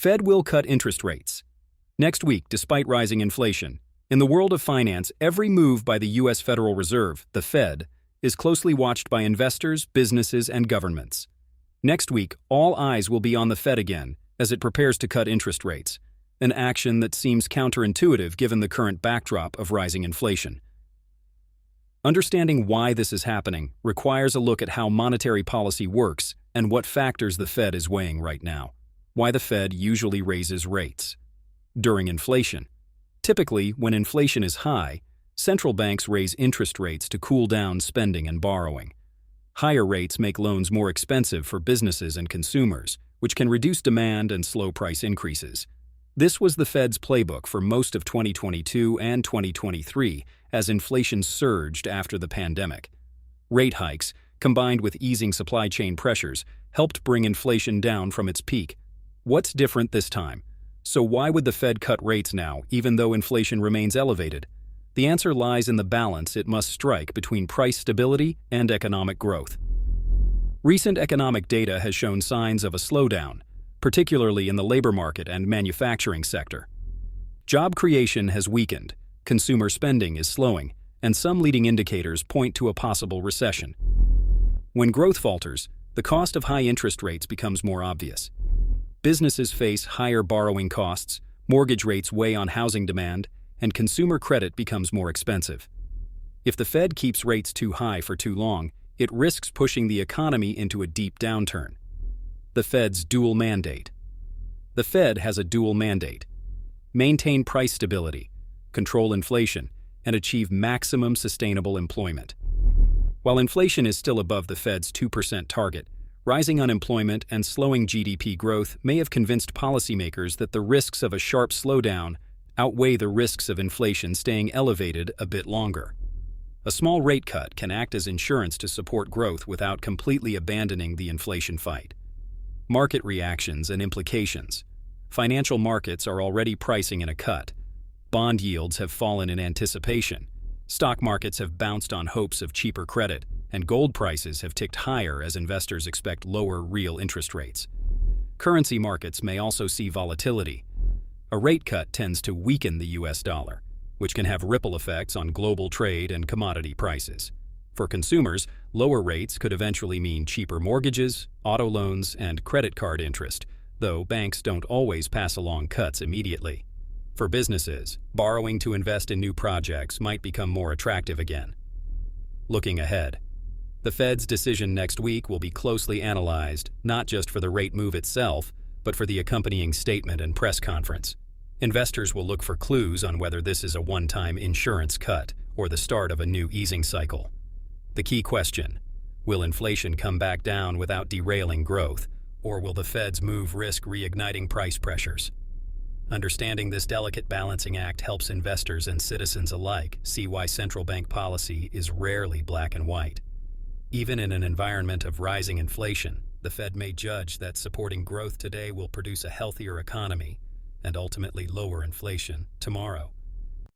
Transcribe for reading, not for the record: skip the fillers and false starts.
Fed will cut interest rates. Next week, despite rising inflation. In the world of finance, every move by the U.S. Federal Reserve, the Fed, is closely watched by investors, businesses, and governments. Next week, all eyes will be on the Fed again as it prepares to cut interest rates, an action that seems counterintuitive given the current backdrop of rising inflation. Understanding why this is happening requires a look at how monetary policy works and what factors the Fed is weighing right now. Why the Fed usually raises rates. During inflation. Typically, when inflation is high, central banks raise interest rates to cool down spending and borrowing. Higher rates make loans more expensive for businesses and consumers, which can reduce demand and slow price increases. This was the Fed's playbook for most of 2022 and 2023 as inflation surged after the pandemic. Rate hikes, combined with easing supply chain pressures, helped bring inflation down from its peak. What's different this time? So why would the Fed cut rates now, even though inflation remains elevated? The answer lies in the balance it must strike between price stability and economic growth. Recent economic data has shown signs of a slowdown, particularly in the labor market and manufacturing sector. Job creation has weakened, consumer spending is slowing, and some leading indicators point to a possible recession. When growth falters, the cost of high interest rates becomes more obvious. Businesses face higher borrowing costs, mortgage rates weigh on housing demand, and consumer credit becomes more expensive. If the Fed keeps rates too high for too long, it risks pushing the economy into a deep downturn. The Fed's dual mandate. The Fed has a dual mandate: maintain price stability, control inflation, and achieve maximum sustainable employment. While inflation is still above the Fed's 2% target, rising unemployment and slowing GDP growth may have convinced policymakers that the risks of a sharp slowdown outweigh the risks of inflation staying elevated a bit longer. A small rate cut can act as insurance to support growth without completely abandoning the inflation fight. Market reactions and implications. Financial markets are already pricing in a cut. Bond yields have fallen in anticipation. Stock markets have bounced on hopes of cheaper credit, and gold prices have ticked higher as investors expect lower real interest rates. Currency markets may also see volatility. A rate cut tends to weaken the US dollar, which can have ripple effects on global trade and commodity prices. For consumers, lower rates could eventually mean cheaper mortgages, auto loans, and credit card interest, though banks don't always pass along cuts immediately. For businesses, borrowing to invest in new projects might become more attractive again. Looking ahead. The Fed's decision next week will be closely analyzed, not just for the rate move itself, but for the accompanying statement and press conference. Investors will look for clues on whether this is a one-time insurance cut or the start of a new easing cycle. The key question: will inflation come back down without derailing growth, or will the Fed's move risk reigniting price pressures? Understanding this delicate balancing act helps investors and citizens alike see why central bank policy is rarely black and white. Even in an environment of rising inflation, the Fed may judge that supporting growth today will produce a healthier economy and ultimately lower inflation tomorrow.